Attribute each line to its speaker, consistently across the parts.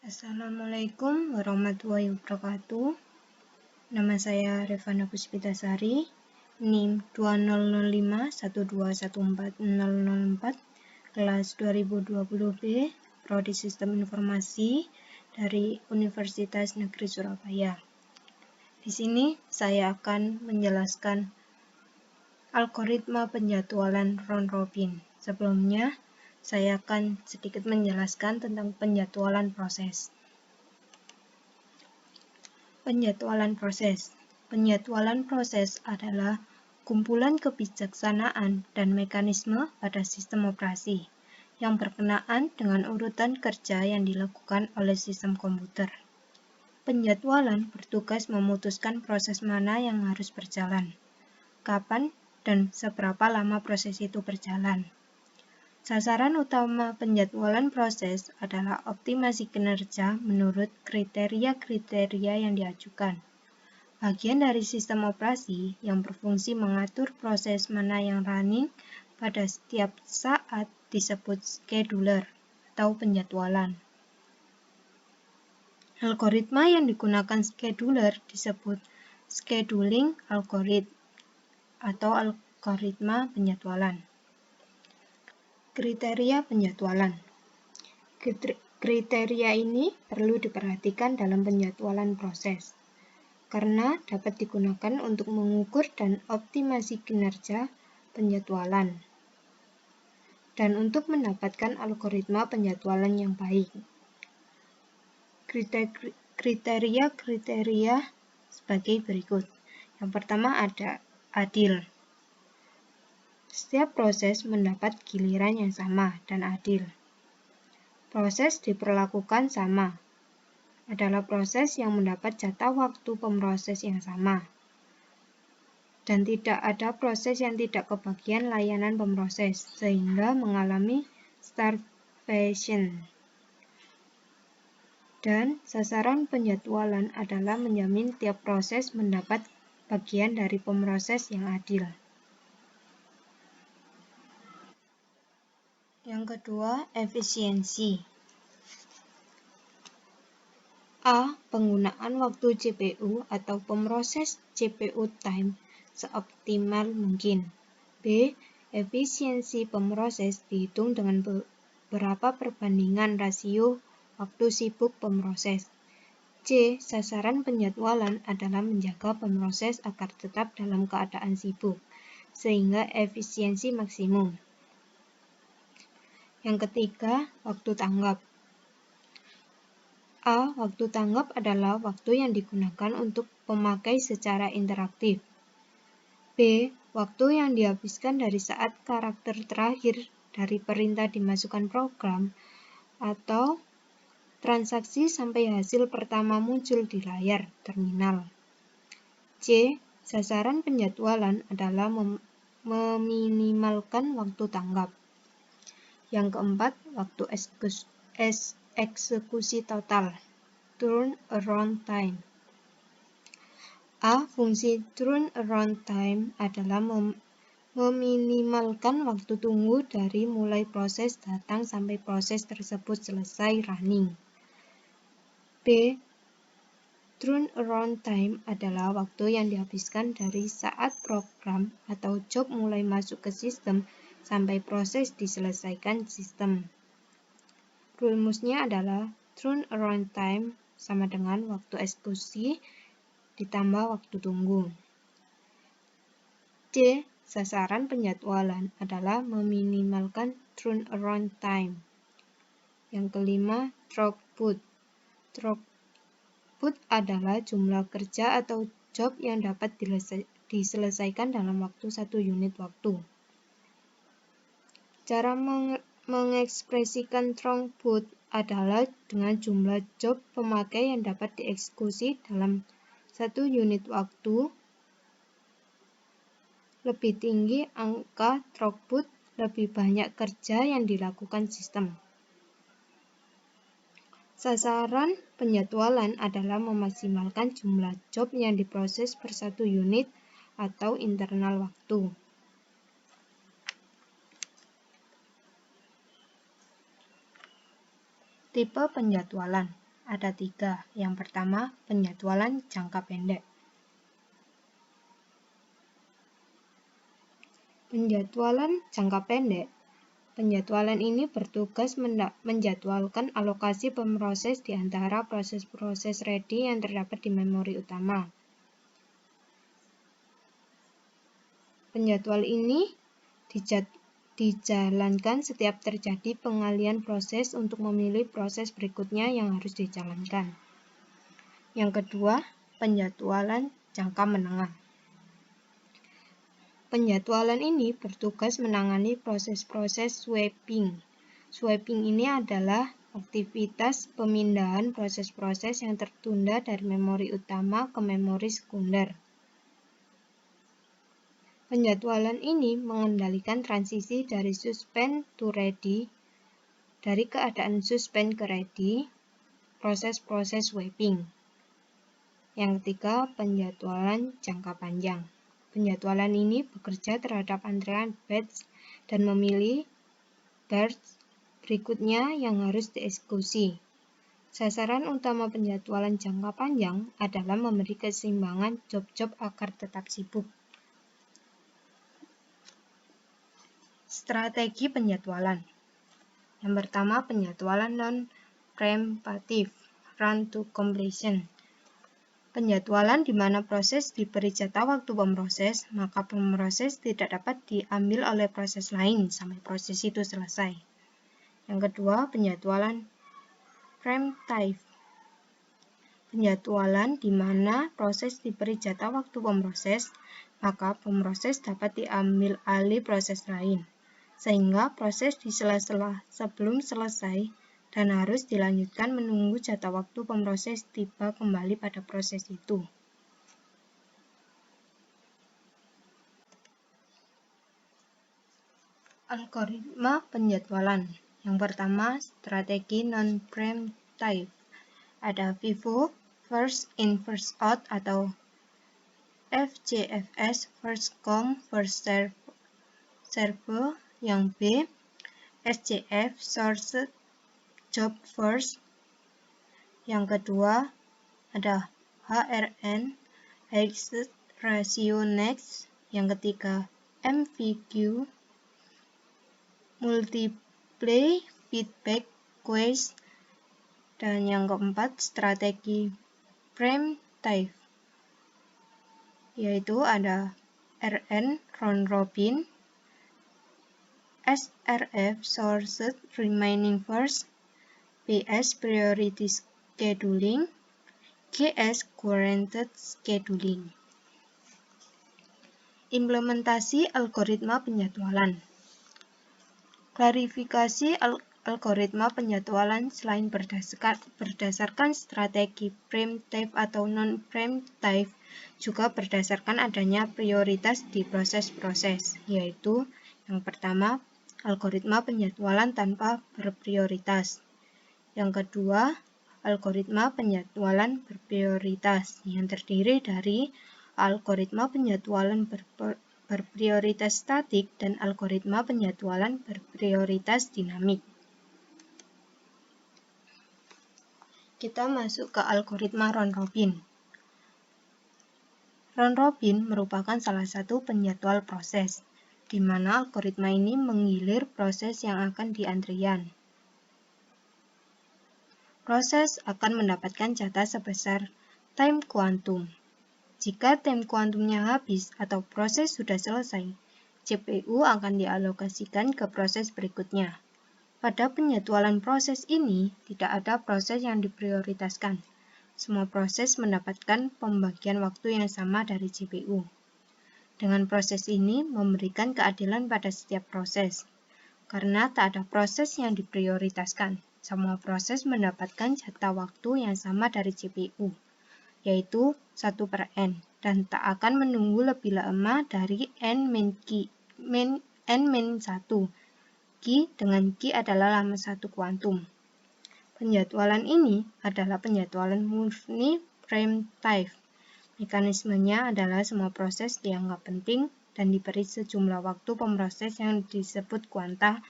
Speaker 1: Assalamualaikum warahmatullahi wabarakatuh. Nama saya Revana Puspitasari, NIM 200512140004, kelas 2020B, Prodi Sistem Informasi dari Universitas Negeri Surabaya. Di sini saya akan menjelaskan algoritma penjadwalan round robin. Sebelumnya, saya akan sedikit menjelaskan tentang penjadwalan proses. Penjadwalan proses. Penjadwalan proses adalah kumpulan kebijaksanaan dan mekanisme pada sistem operasi yang berkenaan dengan urutan kerja yang dilakukan oleh sistem komputer. Penjadwalan bertugas memutuskan proses mana yang harus berjalan, kapan, dan seberapa lama proses itu berjalan. Sasaran utama penjadwalan proses adalah optimasi kinerja menurut kriteria-kriteria yang diajukan. Bagian dari sistem operasi yang berfungsi mengatur proses mana yang running pada setiap saat disebut scheduler atau penjadwalan. Algoritma yang digunakan scheduler disebut scheduling algorithm atau algoritma penjadwalan. Kriteria penjadwalan. Kriteria ini perlu diperhatikan dalam penjadwalan proses, karena dapat digunakan untuk mengukur dan optimasi kinerja penjadwalan, dan untuk mendapatkan algoritma penjadwalan yang baik. Kriteria-kriteria sebagai berikut. Yang pertama ada adil. Setiap proses mendapat giliran yang sama dan adil. Proses diperlakukan sama. Adalah proses yang mendapat jatah waktu pemroses yang sama. Dan tidak ada proses yang tidak kebagian layanan pemroses, sehingga mengalami starvation. Dan sasaran penjadwalan adalah menjamin tiap proses mendapat bagian dari pemroses yang adil. Yang kedua, efisiensi. A. Penggunaan waktu CPU atau pemroses CPU time seoptimal mungkin. B. Efisiensi pemroses dihitung dengan beberapa perbandingan rasio waktu sibuk pemroses. C. Sasaran penjadwalan adalah menjaga pemroses agar tetap dalam keadaan sibuk, sehingga efisiensi maksimum. Yang ketiga, waktu tanggap. A. Waktu tanggap adalah waktu yang digunakan untuk pemakai secara interaktif. B. Waktu yang dihabiskan dari saat karakter terakhir dari perintah dimasukkan program atau transaksi sampai hasil pertama muncul di layar terminal. C. Sasaran penjadwalan adalah meminimalkan waktu tanggap. Yang keempat, waktu eksekusi total, turnaround time. A. Fungsi turnaround time adalah meminimalkan waktu tunggu dari mulai proses datang sampai proses tersebut selesai running. B. Turnaround time adalah waktu yang dihabiskan dari saat program atau job mulai masuk ke sistem sampai proses diselesaikan sistem. Rumusnya adalah turnaround time sama dengan waktu eksekusi ditambah waktu tunggu. C. Sasaran penjadwalan adalah meminimalkan turnaround time. Yang kelima, throughput. Throughput adalah jumlah kerja atau job yang dapat diselesaikan dalam waktu 1 unit waktu. Cara mengekspresikan throughput adalah dengan jumlah job pemakai yang dapat dieksekusi dalam 1 unit waktu. Lebih tinggi angka throughput, lebih banyak kerja yang dilakukan sistem. Sasaran penjadwalan adalah memaksimalkan jumlah job yang diproses per 1 unit atau internal waktu. Tipe penjadwalan. ada 3. Yang pertama, penjadwalan jangka pendek. Penjadwalan jangka pendek. Penjadwalan ini bertugas menjadwalkan alokasi pemroses di antara proses-proses ready yang terdapat di memori utama. Penjadwal ini dijalankan setiap terjadi pengalian proses untuk memilih proses berikutnya yang harus dijalankan. Yang kedua, penjadwalan jangka menengah. Penjadwalan ini bertugas menangani proses-proses swapping. Swapping ini adalah aktivitas pemindahan proses-proses yang tertunda dari memori utama ke memori sekunder. Penjadwalan ini mengendalikan transisi dari suspend to ready, dari keadaan suspend ke ready, proses-proses swapping. Yang ketiga, penjadwalan jangka panjang. Penjadwalan ini bekerja terhadap antrean batch dan memilih batch berikutnya yang harus dieksekusi. Sasaran utama penjadwalan jangka panjang adalah memberi keseimbangan job-job agar tetap sibuk. Strategi penjadwalan. Yang pertama, penjadwalan non-preemptive, run to completion. Penjadwalan di mana proses diberi jatah waktu pemroses, maka pemroses tidak dapat diambil oleh proses lain sampai proses itu selesai. Yang kedua, penjadwalan preemptive. Penjadwalan di mana proses diberi jatah waktu pemroses, maka pemroses dapat diambil alih proses lain, sehingga proses di sela-sela sebelum selesai dan harus dilanjutkan menunggu jatah waktu pemroses tiba kembali pada proses itu. Algoritma penjadwalan. Yang pertama, strategi non-preemptive. Ada FIFO, first in first out atau FCFS, first come first serve. Yang B, SJF, source job first. Yang kedua ada HRN, highest ratio next. Yang ketiga MVQ, multiple feedback quest. Dan yang keempat strategi preemptive, yaitu ada RN, round robin, SRF, sourced remaining first, PS, priority scheduling, GS, guaranteed scheduling. Implementasi algoritma penjadwalan. Klarifikasi algoritma penjadwalan selain berdasarkan strategi preemptive atau non-preemptive, juga berdasarkan adanya prioritas di proses-proses, yaitu yang pertama, algoritma penjadwalan tanpa berprioritas. Yang kedua, algoritma penjadwalan berprioritas yang terdiri dari algoritma penjadwalan berprioritas statik dan algoritma penjadwalan berprioritas dinamik. Kita masuk ke algoritma round robin. Round robin merupakan salah satu penjadwal proses, di mana algoritma ini menggilir proses yang akan di antrian. Proses akan mendapatkan jatah sebesar time quantum. Jika time quantumnya habis atau proses sudah selesai, CPU akan dialokasikan ke proses berikutnya. Pada penjadwalan proses ini, tidak ada proses yang diprioritaskan. Semua proses mendapatkan pembagian waktu yang sama dari CPU. Dengan proses ini memberikan keadilan pada setiap proses, karena tak ada proses yang diprioritaskan. Semua proses mendapatkan jatah waktu yang sama dari CPU, yaitu 1/n, dan tak akan menunggu lebih lama dari n-1. Q dengan Q adalah lama satu kuantum. Penjadwalan ini adalah penjadwalan murni preemptive. Mekanismenya adalah semua proses dianggap penting dan diberi sejumlah waktu pemroses yang disebut kuanta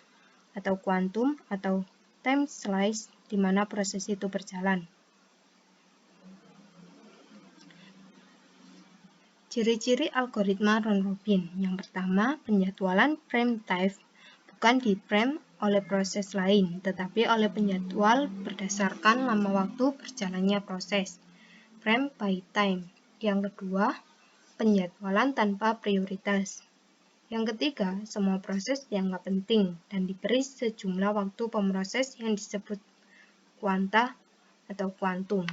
Speaker 1: atau kuantum atau time slice di mana proses itu berjalan. Ciri-ciri algoritma round-robin. Yang pertama, penjadwalan frame type bukan di frame oleh proses lain, tetapi oleh penjadwal berdasarkan lama waktu berjalannya proses, frame by time. Yang kedua, penjadwalan tanpa prioritas. Yang ketiga, semua proses dianggap penting dan diberi sejumlah waktu pemroses yang disebut kuanta atau kuantum.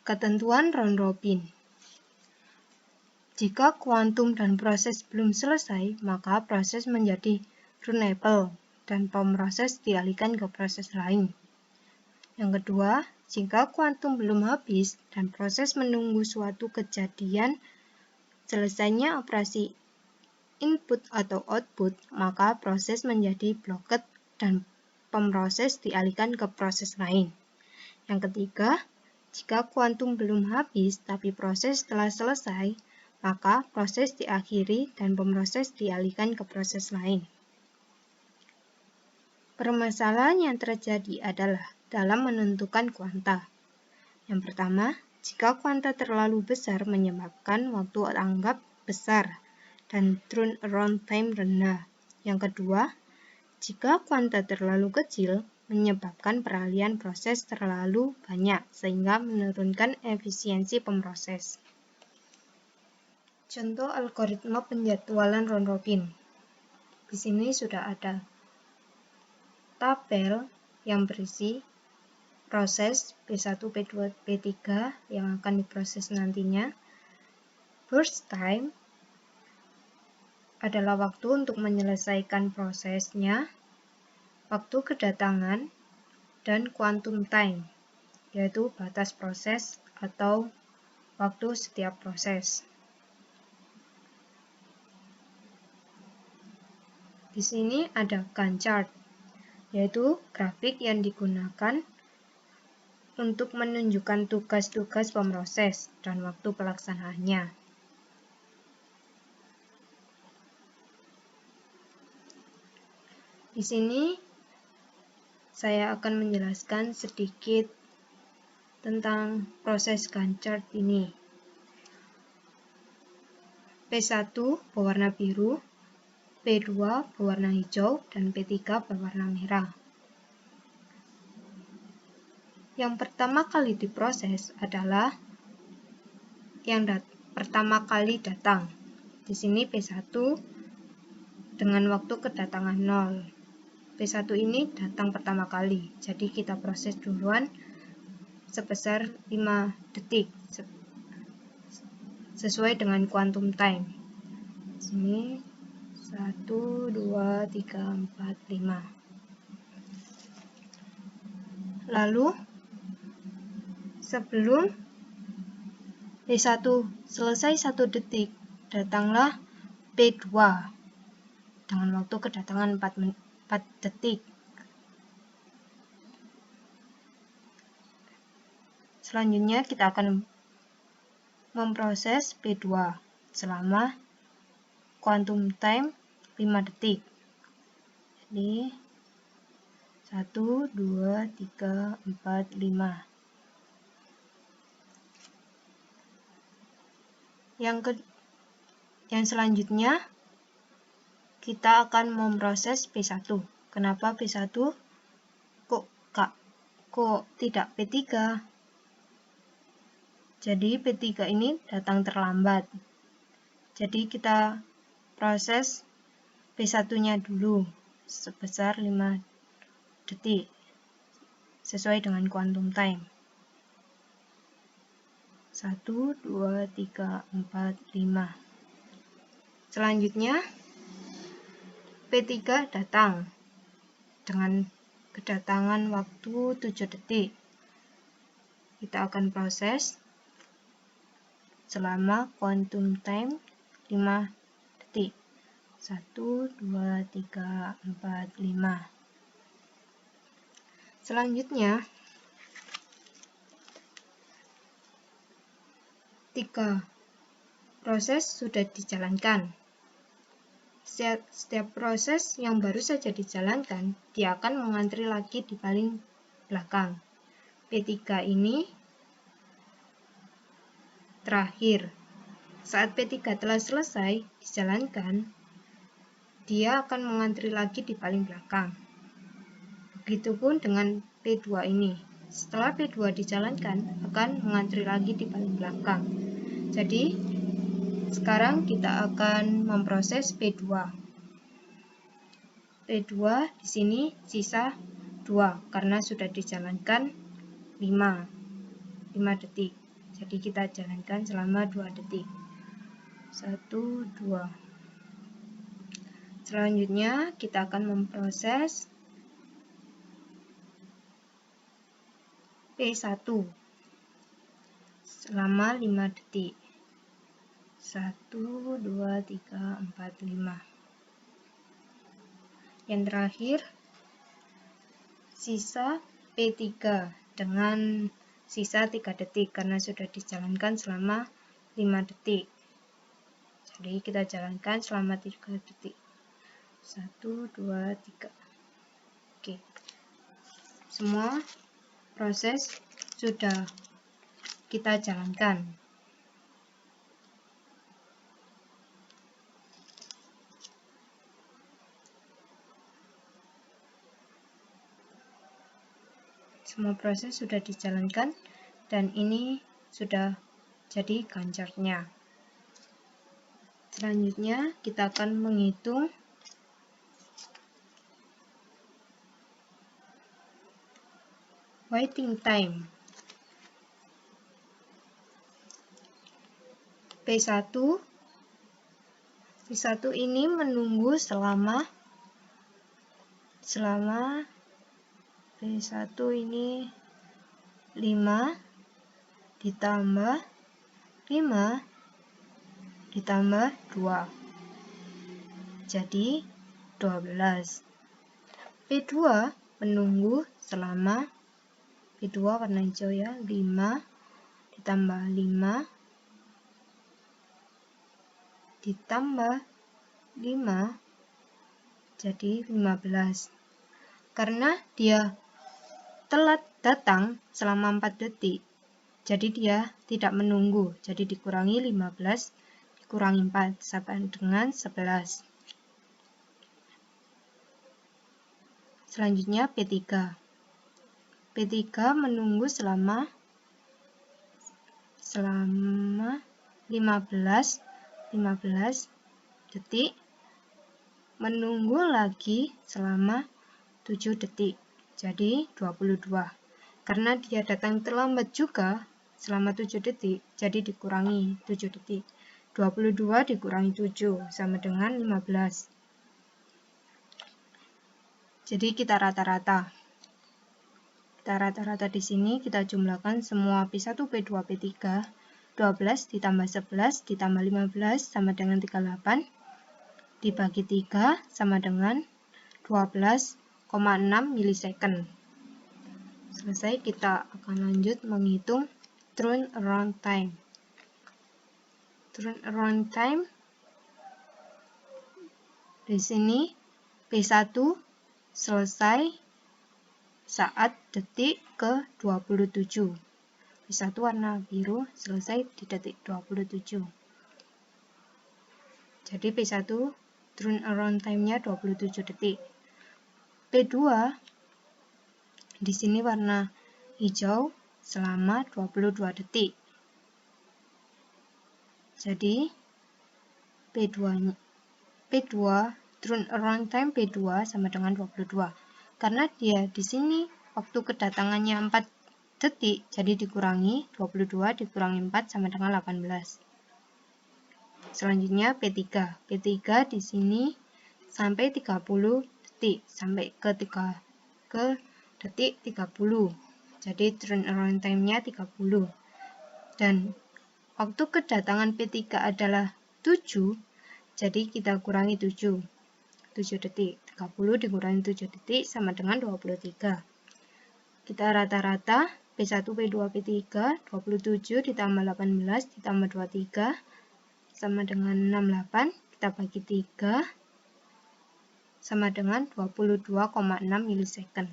Speaker 1: Ketentuan round-robin. Jika kuantum dan proses belum selesai, maka proses menjadi runnable dan pemroses dialihkan ke proses lain. Yang kedua, jika kuantum belum habis dan proses menunggu suatu kejadian selesainya operasi input atau output, maka proses menjadi blocked dan pemroses dialihkan ke proses lain. Yang ketiga, jika kuantum belum habis tapi proses telah selesai, maka proses diakhiri dan pemroses dialihkan ke proses lain. Permasalahan yang terjadi adalah dalam menentukan kuanta. Yang pertama, jika kuanta terlalu besar menyebabkan waktu anggap besar dan turnaround time rendah. Yang kedua, jika kuanta terlalu kecil menyebabkan peralihan proses terlalu banyak sehingga menurunkan efisiensi pemroses. Contoh algoritma penjadwalan round-robin. Di sini sudah ada tabel yang berisi proses P1, P2, P3 yang akan diproses nantinya. Burst time adalah waktu untuk menyelesaikan prosesnya, waktu kedatangan, dan quantum time, yaitu batas proses atau waktu setiap proses. Di sini ada Gantt chart, yaitu grafik yang digunakan untuk menunjukkan tugas-tugas pemroses dan waktu pelaksanaannya. Di sini saya akan menjelaskan sedikit tentang proses Gantt chart ini. P1 berwarna biru, P2 berwarna hijau, dan P3 berwarna merah. Yang pertama kali diproses adalah yang pertama kali datang. Di sini P1 dengan waktu kedatangan 0. P1 ini datang pertama kali, jadi kita proses duluan sebesar 5 detik sesuai dengan quantum time. Di sini 1, 2, 3, 4, 5. Lalu sebelum P1 selesai 1 detik, datanglah P2 dengan waktu kedatangan 4 detik. Selanjutnya kita akan memproses P2 selama quantum time 5 detik. Jadi 1, 2, 3, 4, 5. Yang selanjutnya kita akan memproses P1. Kenapa P1 kok tidak P3? Jadi P3 ini datang terlambat. Jadi kita proses P1-nya dulu sebesar 5 detik sesuai dengan quantum time. 1, 2, 3, 4, 5. Selanjutnya P3 datang dengan kedatangan waktu 7 detik. Kita akan proses selama quantum time 5 detik. 1, 2, 3, 4, 5. Selanjutnya 3 proses sudah dijalankan. Setiap proses yang baru saja dijalankan, dia akan mengantri lagi di paling belakang. P3 ini terakhir. Saat P3 telah selesai dijalankan, dia akan mengantri lagi di paling belakang. Begitupun dengan P2 ini. Setelah P2 dijalankan, akan mengantri lagi di paling belakang. Jadi, sekarang kita akan memproses P2. P2 di sini sisa 2 karena sudah dijalankan 5 detik. Jadi kita jalankan selama 2 detik. 1, 2. Selanjutnya kita akan memproses P1 selama 5 detik. 1, 2, 3, 4, 5. Yang terakhir sisa P3 dengan sisa 3 detik karena sudah dijalankan selama 5 detik. Jadi kita jalankan selama 3 detik. 1, 2, 3. Oke. Semua proses sudah kita jalankan. Semua proses sudah dijalankan dan ini sudah jadi gancarnya. Selanjutnya kita akan menghitung waiting time. P1 ini menunggu selama P1 ini 5 ditambah 5 ditambah 2. Jadi 12. P2 menunggu selama P2 warna hijau ya, 5 ditambah 5 ditambah 5 jadi 15. Karena dia telat datang selama 4 detik, jadi dia tidak menunggu, jadi dikurangi 15 dikurangi 4 sama dengan 11. Selanjutnya P3 menunggu selama 15 detik, menunggu lagi selama 7 detik, jadi 22. Karena dia datang terlambat juga selama 7 detik, jadi dikurangi 7 detik. 22 dikurangi 7 sama dengan 15. Jadi kita rata-rata. Kita rata-rata di sini kita jumlahkan semua P1, P2, P3. 12 ditambah 11 ditambah 15 sama dengan 38. Dibagi 3 sama dengan 12,6 milisecond. Selesai, kita akan lanjut menghitung turnaround time. Turnaround time di sini P1 selesai saat detik ke-27. P1 warna biru selesai di detik 27. Jadi P1 turnaround time-nya 27 detik. P2 di sini warna hijau selama 22 detik. Jadi P2 turnaround time P2 sama dengan 22. Karena dia di sini waktu kedatangannya 4 detik, jadi dikurangi 22 dikurangi 4 sama dengan 18. Selanjutnya P3 di sini sampai 30 detik, sampai ke detik 30. Jadi turnaround time-nya 30. Dan waktu kedatangan P3 adalah 7, jadi kita kurangi 7 detik. 30 dikurangi 7 detik sama dengan 23. Kita rata-rata P1, P2, P3, 27 ditambah 18 ditambah 23 sama dengan 68. Kita bagi 3 sama dengan 22,6 milisecond.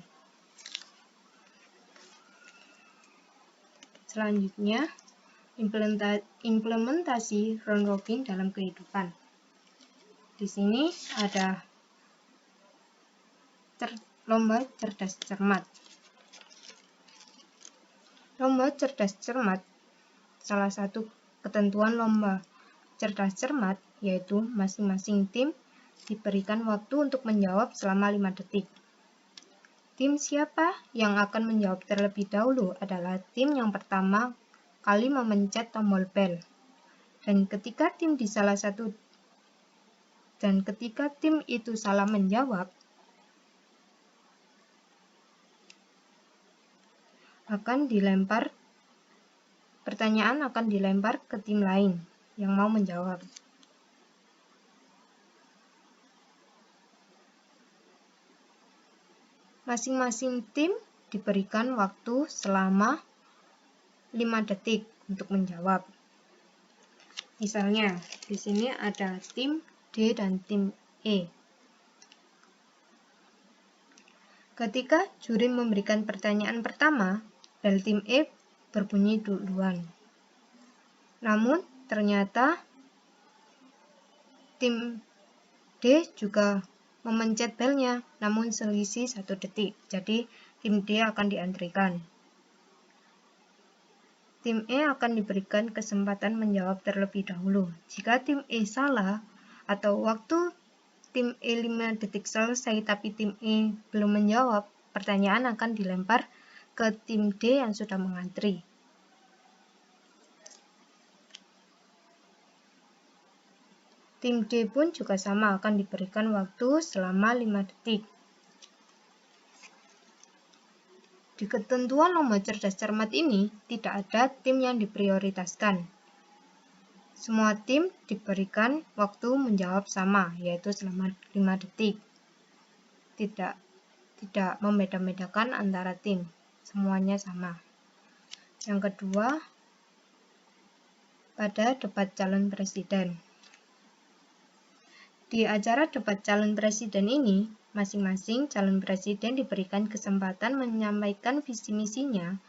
Speaker 1: Selanjutnya, implementasi round robin dalam kehidupan. Di sini ada lomba cerdas cermat. Lomba cerdas cermat, salah satu ketentuan lomba cerdas cermat yaitu masing-masing tim diberikan waktu untuk menjawab selama 5 detik. Tim siapa yang akan menjawab terlebih dahulu adalah tim yang pertama kali memencet tombol bel. Dan ketika tim itu salah menjawab, pertanyaan akan dilempar ke tim lain yang mau menjawab. Masing-masing tim diberikan waktu selama 5 detik untuk menjawab. Misalnya, di sini ada tim D dan tim E. Ketika juri memberikan pertanyaan pertama, bel tim E berbunyi duluan. Namun, ternyata tim D juga memencet belnya, namun selisih 1 detik. Jadi, tim D akan diantrikan. Tim E akan diberikan kesempatan menjawab terlebih dahulu. Jika tim E salah atau waktu tim E 5 detik selesai tapi tim E belum menjawab, pertanyaan akan dilempar ke tim D yang sudah mengantri. Tim D pun juga sama, akan diberikan waktu selama 5 detik. Di ketentuan lomba cerdas cermat ini, tidak ada tim yang diprioritaskan. Semua tim diberikan waktu menjawab sama, yaitu selama 5 detik. Tidak membeda-bedakan antara tim, semuanya sama. Yang kedua, pada debat calon presiden. Di acara debat calon presiden ini, masing-masing calon presiden diberikan kesempatan menyampaikan visi misinya.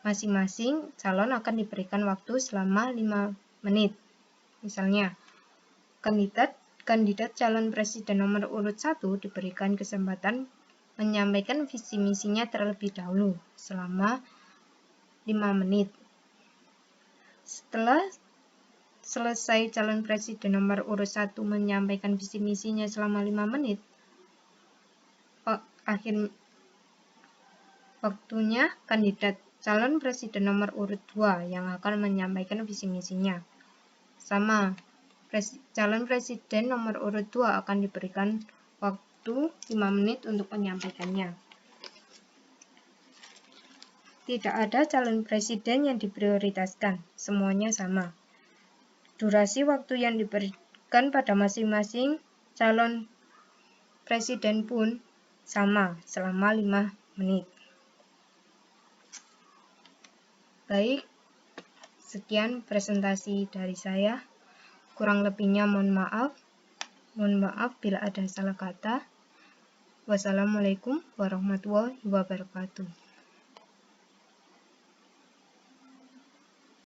Speaker 1: Masing-masing calon akan diberikan waktu selama 5 menit. Misalnya, kandidat calon presiden nomor urut 1 diberikan kesempatan menyampaikan visi misinya terlebih dahulu selama 5 menit. Setelah selesai calon presiden nomor urut 1 menyampaikan visi misinya selama 5 menit, akhir waktunya kandidat calon presiden nomor urut 2 yang akan menyampaikan visi misinya. Sama, calon presiden nomor urut 2 akan diberikan waktu 5 menit untuk menyampaikannya. Tidak ada calon presiden yang diprioritaskan, semuanya sama. Durasi waktu yang diberikan pada masing-masing calon presiden pun sama, selama 5 menit. Baik, sekian presentasi dari saya. Kurang lebihnya mohon maaf. Mohon maaf bila ada salah kata. Wassalamualaikum warahmatullahi wabarakatuh.